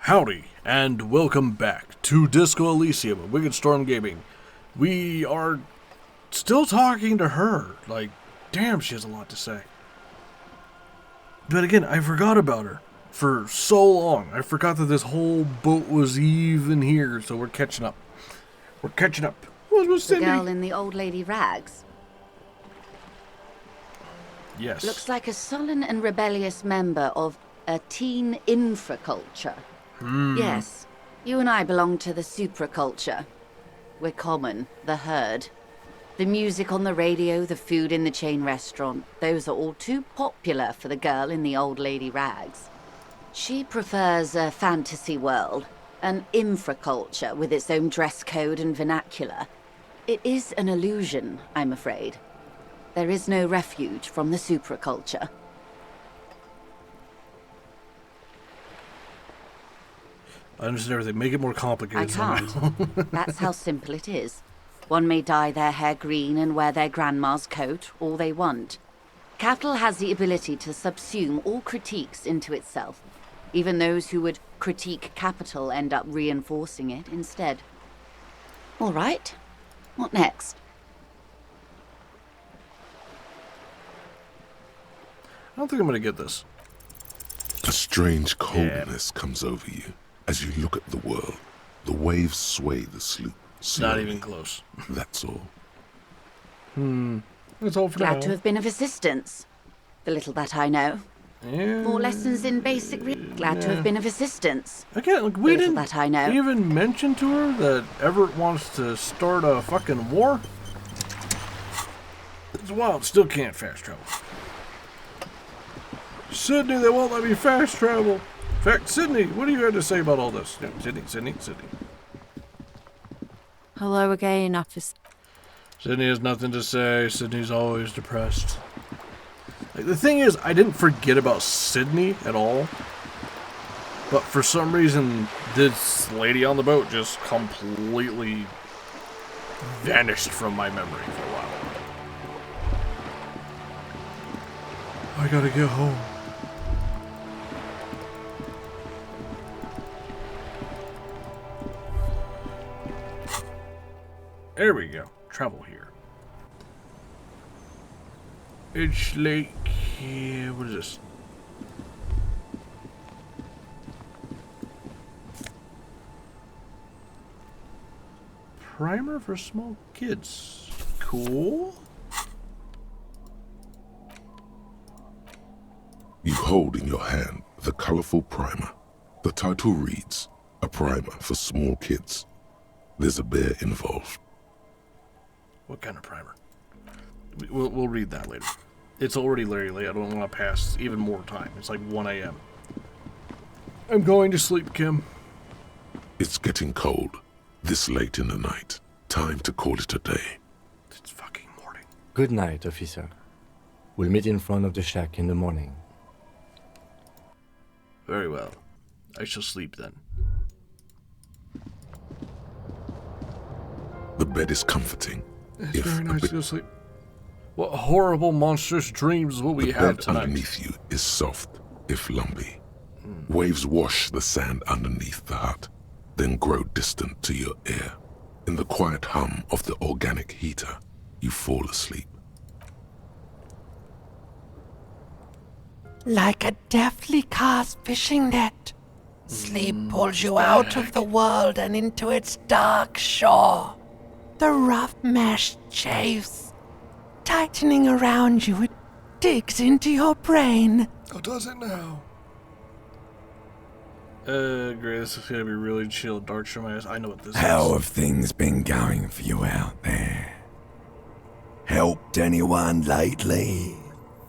Howdy, and welcome back to Disco Elysium of Wickedstorm Gaming. We are still talking to her. Like, damn, she has a lot to say. But again, I forgot about her for so long. I forgot that this whole boat was even here, so we're catching up. We're catching up. What was The Cindy? girl in the old lady rags? Yes. Looks like a sullen and rebellious member of a teen infraculture. Yes, you and I belong to the supraculture. We're common, the herd. The music on the radio, the food in the chain restaurant, those are all too popular for the girl in the old lady rags. She prefers a fantasy world, an infraculture with its own dress code and vernacular. It is an illusion, I'm afraid. There is no refuge from the supraculture. I understand everything. Make it more I complicated can't. somehow. That's how simple it is. One may dye their hair green and wear their grandma's coat all they want. Capital has the ability to subsume all critiques into itself. Even those who would critique capital end up reinforcing it instead. All right. What next? I don't think I'm going to get this. A strange coldness comes over you as you look at the world. The waves sway the sloop slowly. Not even close. That's all. That's all for now. Glad to have been of assistance. The little that I know. Yeah. More lessons in basic glad to have been of assistance. Again, like, we The little didn't that I know. even mention to her that Everett wants to start a fucking war. It's wild. Still can't fast travel. Sydney, they won't let me fast travel. In fact, Sydney, what do you have to say about all this? Yeah, Sydney. Hello again, officer. Sydney has nothing to say. Sydney's always depressed. Like, the thing is, I didn't forget about Sydney at all. But for some reason, this lady on the boat just completely vanished from my memory for a while. I gotta get home. There we go. Travel here. It's like, what is this? Primer for small kids. Cool. You hold in your hand the colorful primer. The title reads, "A Primer for Small Kids." There's a bear involved. What kind of primer? We'll read that later. It's already very late. I don't want to pass even more time. It's like 1 a.m. I'm going to sleep, Kim. It's getting cold, this late in the night. Time to call it a day. It's fucking morning. Good night, officer. We'll meet in front of the shack in the morning. Very well. I shall sleep then. The bed is comforting. It's If very a nice bit- to go sleep. What horrible, monstrous dreams will we The have bed tonight? underneath you is soft, if lumpy. Waves wash the sand underneath the hut, then grow distant to your ear. In the quiet hum of the organic heater, you fall asleep. Like a deftly cast fishing net, sleep pulls you out of the world and into its dark shore. The rough mesh chafes, tightening around you, it digs into your brain. Oh, does it now? Great. This is gonna be really chill. Dark show my ass. I know what this How is. have things been going for you out there? Helped anyone lately?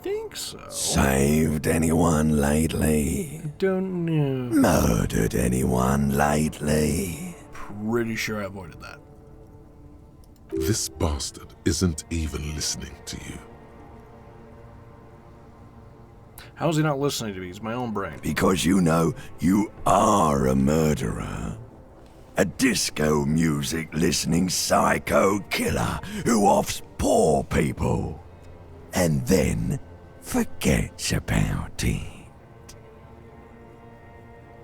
Think so. Saved anyone lately? Don't know. Murdered anyone lately? Pretty sure I avoided that. This bastard isn't even listening to you. How is he not listening to me? He's my own brain. Because you know you are a murderer. A disco music listening psycho killer who offs poor people and then forgets about it.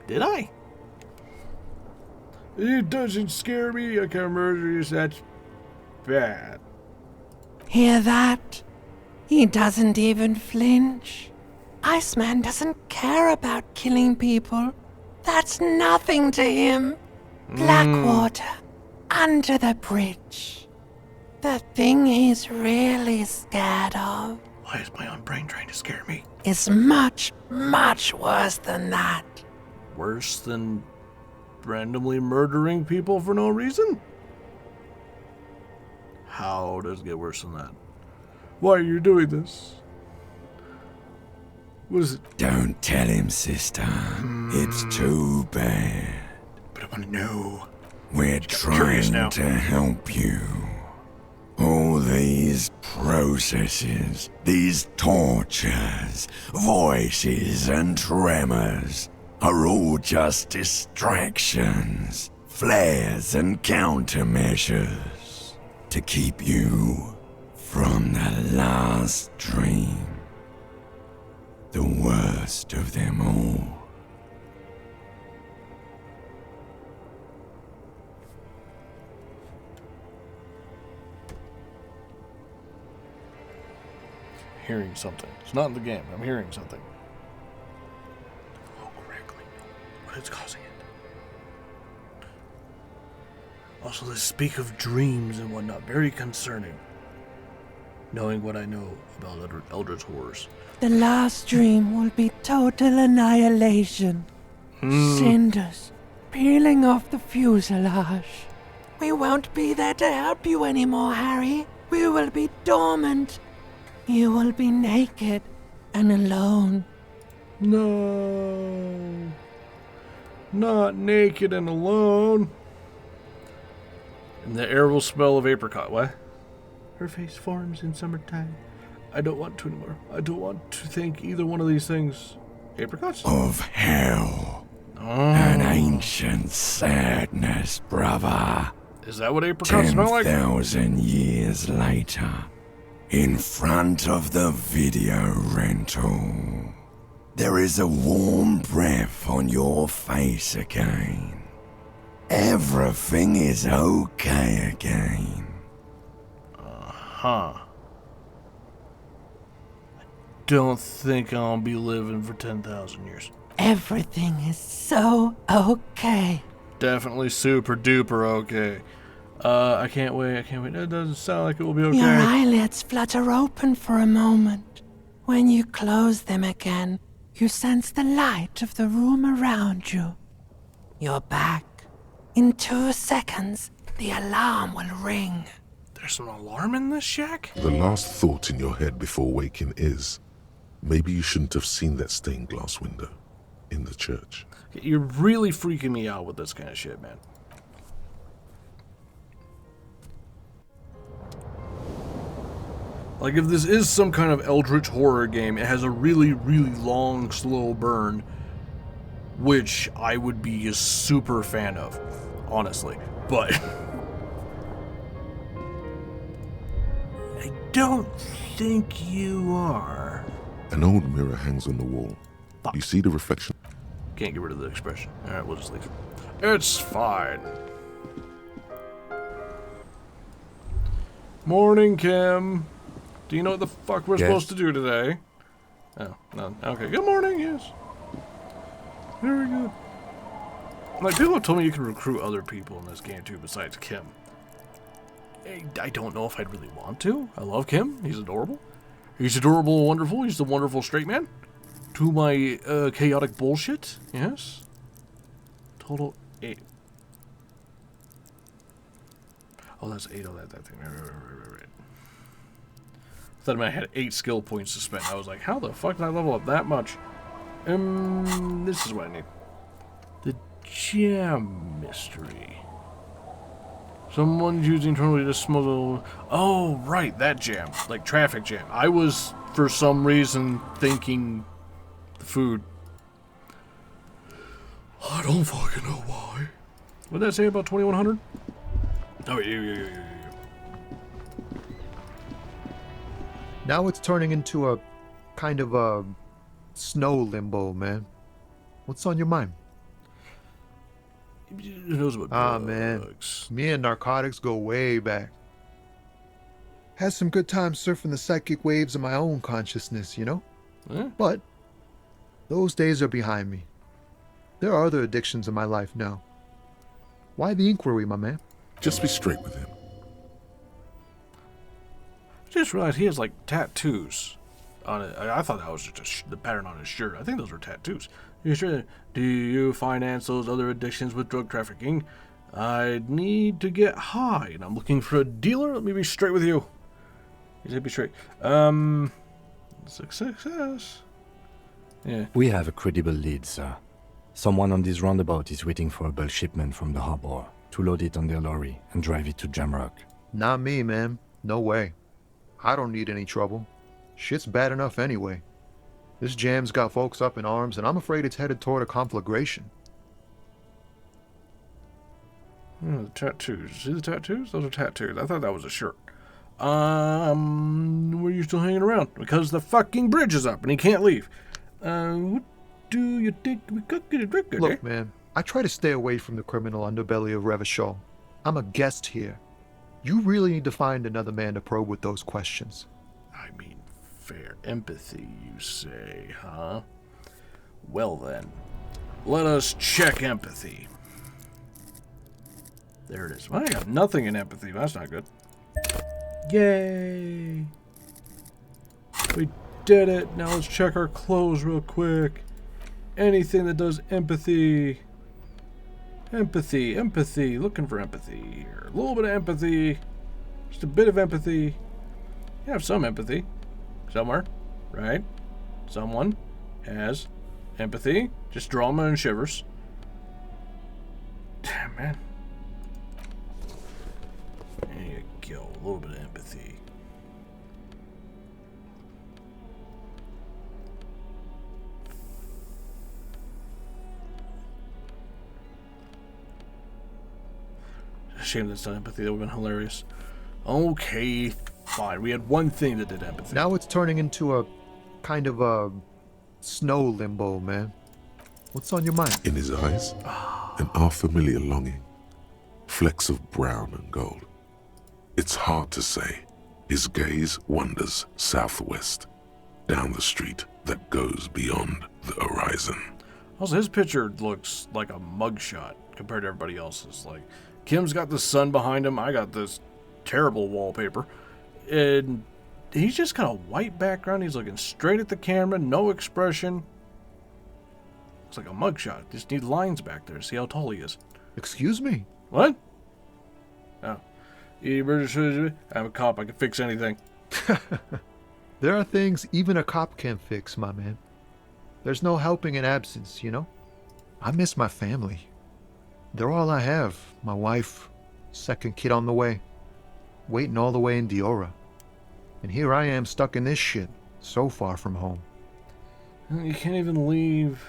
Did I? It doesn't scare me. I can murder you. That's bad. Hear that? He doesn't even flinch. Iceman doesn't care about killing people. That's nothing to him. Blackwater, under the bridge. The thing he's really scared of Why is my own brain trying to scare me? is much, much worse than that. Worse than randomly murdering people for no reason? How does it get worse than that? Why are you doing this? What is it? Don't tell him, sister. It's too bad. But I want to know. We're curious now. trying to help you. All these processes, these tortures, voices and tremors are all just distractions, flares and countermeasures to keep you from the last dream. The worst of them all. Hearing something. It's not in the game. I'm hearing something. Oh, correctly. What is causing it? Also, they speak of dreams and whatnot. Very concerning. Knowing what I know about Eldritch horrors. The last dream will be total annihilation. Cinders peeling off the fuselage. We won't be there to help you anymore, Harry. We will be dormant. You will be naked and alone. No. Not naked and alone. And the air will smell of apricot. What? Her face forms in summertime. I don't want to anymore. I don't want to think either one of these things. Apricots? Of hell. An ancient sadness, brother. Is that what apricots smell like? 10,000 years later, in front of the video rental, there is a warm breath on your face again. Everything is okay again. Huh. Don't think I'll be living for 10,000 years. Everything is so okay. Definitely super duper okay. I can't wait. It doesn't sound like it will be okay. Your eyelids flutter open for a moment. When you close them again, you sense the light of the room around you. You're back. In 2 seconds, the alarm will ring. There's an alarm in this shack? The last thought in your head before waking is, maybe you shouldn't have seen that stained glass window in the church. You're really freaking me out with this kind of shit, man. Like, if this is some kind of eldritch horror game, it has a really, really long, slow burn, which I would be a super fan of, honestly. But I don't think you are. An old mirror hangs on the wall. Fuck. You see the reflection. Can't get rid of the expression. Alright, we'll just leave. It's fine. Morning, Kim. Do you know what the fuck we're supposed to do today? Oh, no. Okay, good morning, yes. Very good. Like, people have told me you can recruit other people in this game, too, besides Kim. I don't know if I'd really want to. I love Kim. He's adorable. He's adorable and wonderful. He's the wonderful straight man. To my chaotic bullshit. Yes. Total 8. Oh, that's 8 on that thing. Right. I thought I had 8 skill points to spend. I was like, how the fuck did I level up that much? This is what I need. The gem mystery. Someone's using internally to smuggle... Oh, right, that jam. Like, traffic jam. I was, for some reason, thinking the food. I don't fucking know why. What did that say about 2100? Oh, yeah. Now it's turning into a kind of a snow limbo, man. What's on your mind? Who knows about drugs? Man, me and narcotics go way back. Had some good times surfing the psychic waves of my own consciousness, you know? Eh? But those days are behind me. There are other addictions in my life now. Why the inquiry, my man? Just be straight with him. I just realized he has like tattoos on it. I thought that was just the pattern on his shirt. I think those were tattoos. You sure? Do you finance those other addictions with drug trafficking? I need to get high, and I'm looking for a dealer. Let me be straight with you. You said be straight. Success. Yeah. We have a credible lead, sir. Someone on this roundabout is waiting for a bulk shipment from the harbor to load it on their lorry and drive it to Jamrock. Not me, man. No way. I don't need any trouble. Shit's bad enough anyway. This jam's got folks up in arms, and I'm afraid it's headed toward a conflagration. The tattoos. See the tattoos? Those are tattoos. I thought that was a shirt. Were you still hanging around? Because the fucking bridge is up and he can't leave. What do you think we could get a drink today? Look, man, I try to stay away from the criminal underbelly of Revachol. I'm a guest here. You really need to find another man to probe with those questions. I mean, fair empathy, you say, huh? Well then, let us check empathy. There it is. Well, I got nothing in empathy. That's not good. Yay! We did it. Now let's check our clothes real quick. Anything that does empathy. Empathy. Looking for empathy here. A little bit of empathy. Just a bit of empathy. You have some empathy. Somewhere. Right? Someone has empathy. Just drama and shivers. Damn, man. There you go. A little bit of empathy. Shame that's not empathy. That would have been hilarious. Okay, fine. We had one thing that did empathy. Now it's turning into a kind of a snow limbo, man. What's on your mind? In his eyes, an unfamiliar longing. Flecks of brown and gold. It's hard to say. His gaze wanders southwest, down the street that goes beyond the horizon. Also, his picture looks like a mugshot compared to everybody else's. Like, Kim's got the sun behind him. I got this terrible wallpaper. And he's just got a white background. He's looking straight at the camera. No expression. Looks like a mugshot. Just need lines back there. See how tall he is. Excuse me? What? Oh. I'm a cop. I can fix anything. There are things even a cop can't fix, my man. There's no helping in absence, you know? I miss my family. They're all I have. My wife, second kid on the way, waiting all the way in Diora. And here I am stuck in this shit, so far from home. You can't even leave.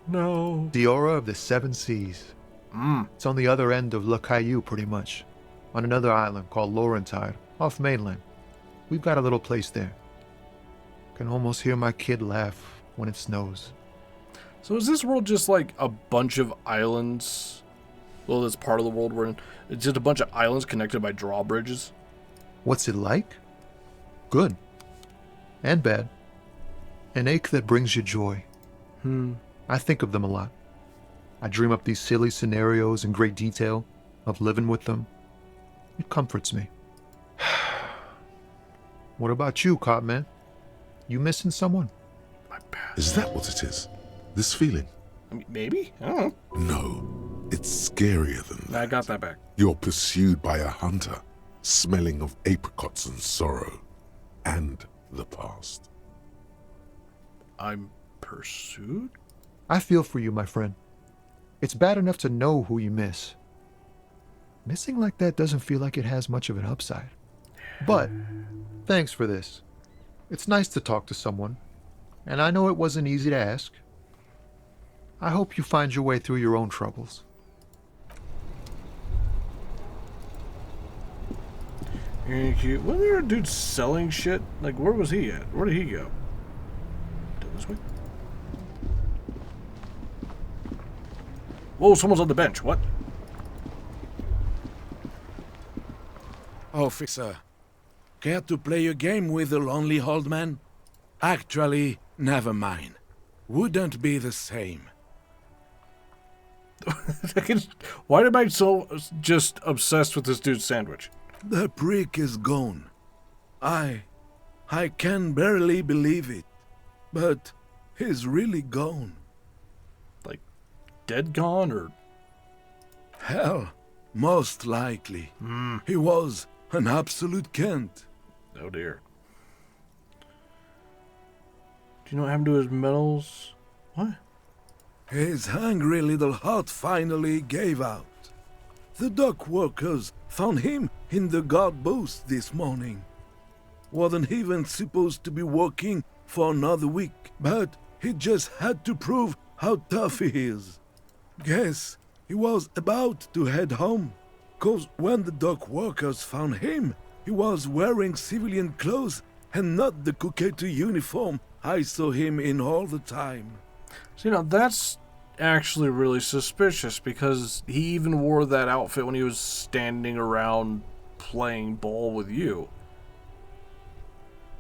No. Diora of the Seven Seas. It's on the other end of Le Caillou, pretty much. On another island called Laurentide, off mainland. We've got a little place there. Can almost hear my kid laugh when it snows. So is this world just like a bunch of islands? Well, that's part of the world we're in. It's just a bunch of islands connected by drawbridges? What's it like? Good. And bad. An ache that brings you joy. I think of them a lot. I dream up these silly scenarios in great detail of living with them. It comforts me. What about you, cop man? You missing someone? My bad. Is that what it is? This feeling? I mean, maybe? I don't know. No, it's scarier than that. I got that back. You're pursued by a hunter, smelling of apricots and sorrow, and the past. I'm pursued? I feel for you, my friend. It's bad enough to know who you miss. Missing like that doesn't feel like it has much of an upside. But, thanks for this. It's nice to talk to someone, and I know it wasn't easy to ask. I hope you find your way through your own troubles. Wasn't there a dude selling shit? Like, where was he at? Where did he go? This way? Whoa, someone's on the bench. What? Officer, care to play a game with the lonely old man? Actually, never mind. Wouldn't be the same. Why am I so just obsessed with this dude's sandwich? The prick is gone. I can barely believe it. But he's really gone. Like, dead gone, or? Hell, most likely. He was an absolute cunt. Oh dear. Do you know what happened to his medals? What? His hungry little heart finally gave out. The dock workers found him in the guard booth this morning. Wasn't even supposed to be working for another week, but he just had to prove how tough he is. Guess he was about to head home, 'cause when the dock workers found him, he was wearing civilian clothes and not the Kuketu uniform I saw him in all the time. So, that's actually really suspicious, because he even wore that outfit when he was standing around playing ball with you.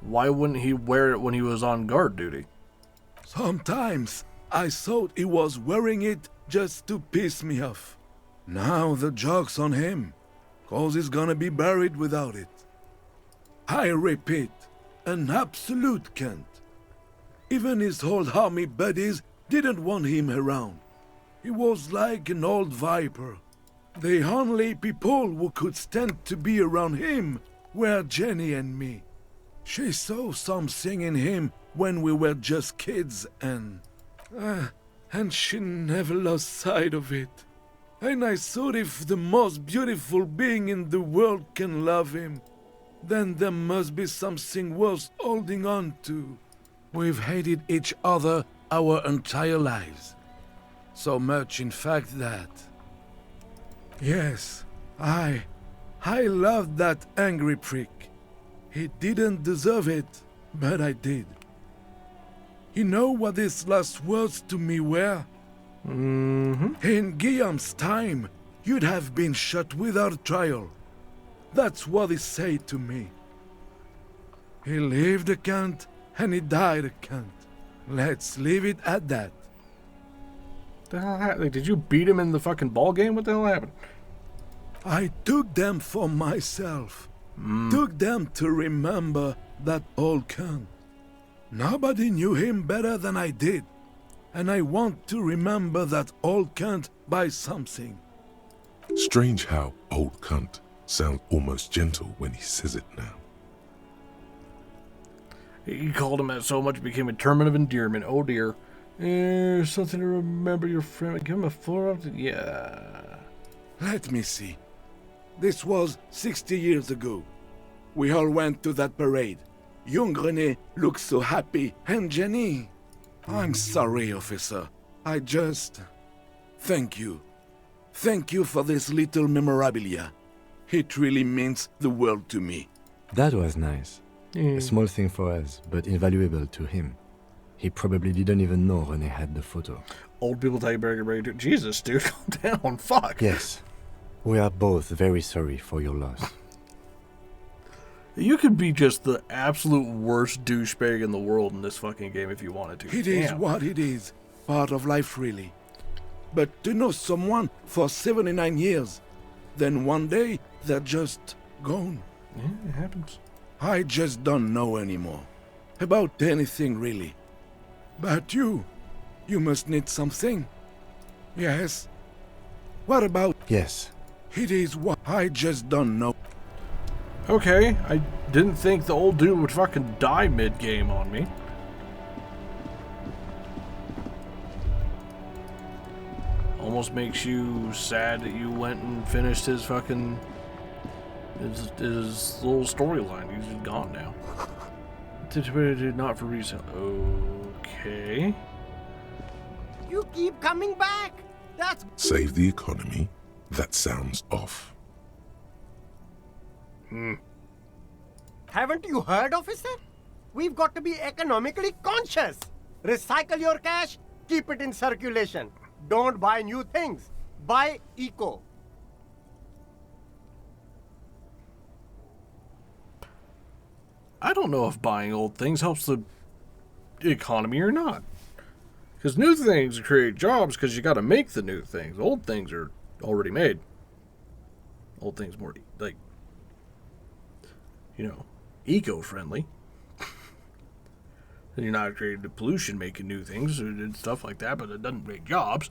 Why wouldn't he wear it when he was on guard duty? Sometimes I thought he was wearing it just to piss me off. Now the joke's on him, 'cause he's gonna be buried without it. I repeat, an absolute cunt. Even his old army buddies didn't want him around. He was like an old viper. The only people who could stand to be around him were Jenny and me. She saw something in him when we were just kids, and she never lost sight of it. And I thought, if the most beautiful being in the world can love him, then there must be something worth holding on to. We've hated each other our entire lives. So much, in fact, that... Yes, I loved that angry prick. He didn't deserve it, but I did. You know what his last words to me were? In Guillaume's time, you'd have been shot without trial. That's what he said to me. He lived a cunt, and he died a cunt. Let's leave it at that. The hell happened? Did you beat him in the fucking ball game? What the hell happened? I took them for myself. Took them to remember that old cunt. Nobody knew him better than I did. And I want to remember that old cunt by something. Strange how old cunt sounds almost gentle when he says it now. He called him that so much it became a term of endearment. Oh dear. Something to remember your friend. Give him a 4 up to... Yeah. Let me see. This was 60 years ago. We all went to that parade. Young René looked so happy, and Jenny... I'm sorry, officer. I just... Thank you. Thank you for this little memorabilia. It really means the world to me. That was nice. A small thing for us, but invaluable to him. He probably didn't even know René had the photo. Old people take very Jesus, dude, calm down. Fuck. Yes. We are both very sorry for your loss. You could be just the absolute worst douchebag in the world in this fucking game if you wanted to. It is what it is. Part of life, really. But to know someone for 79 years, then one day they're just gone. Yeah, it happens. I just don't know anymore. About anything, really. But you must need something. Yes? What about... Yes. It is what I just don't know. Okay, I didn't think the old dude would fucking die mid-game on me. Almost makes you sad that you went and finished his fucking... His little storyline. He's just gone now. Not for resale. Okay. You keep coming back. That's... Save the economy? That sounds off. Haven't you heard, officer? We've got to be economically conscious. Recycle your cash, keep it in circulation. Don't buy new things. Buy eco. I don't know if buying old things helps the economy or not. Because new things create jobs because you got to make the new things. Old things are already made. Old things more, like, eco-friendly. And you're not creating the pollution making new things and stuff like that, but it doesn't make jobs.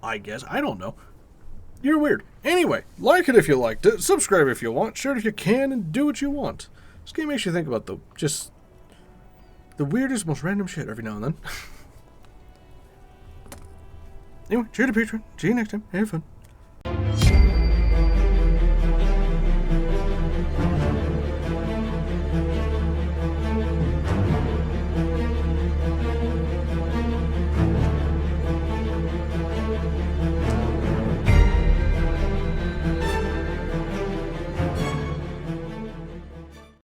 I guess. I don't know. You're weird. Anyway, like it if you liked it. Subscribe if you want. Share it if you can. And do what you want. This game makes you think about the weirdest, most random shit every now and then. Anyway, cheer to Patreon. See you next time. Have fun.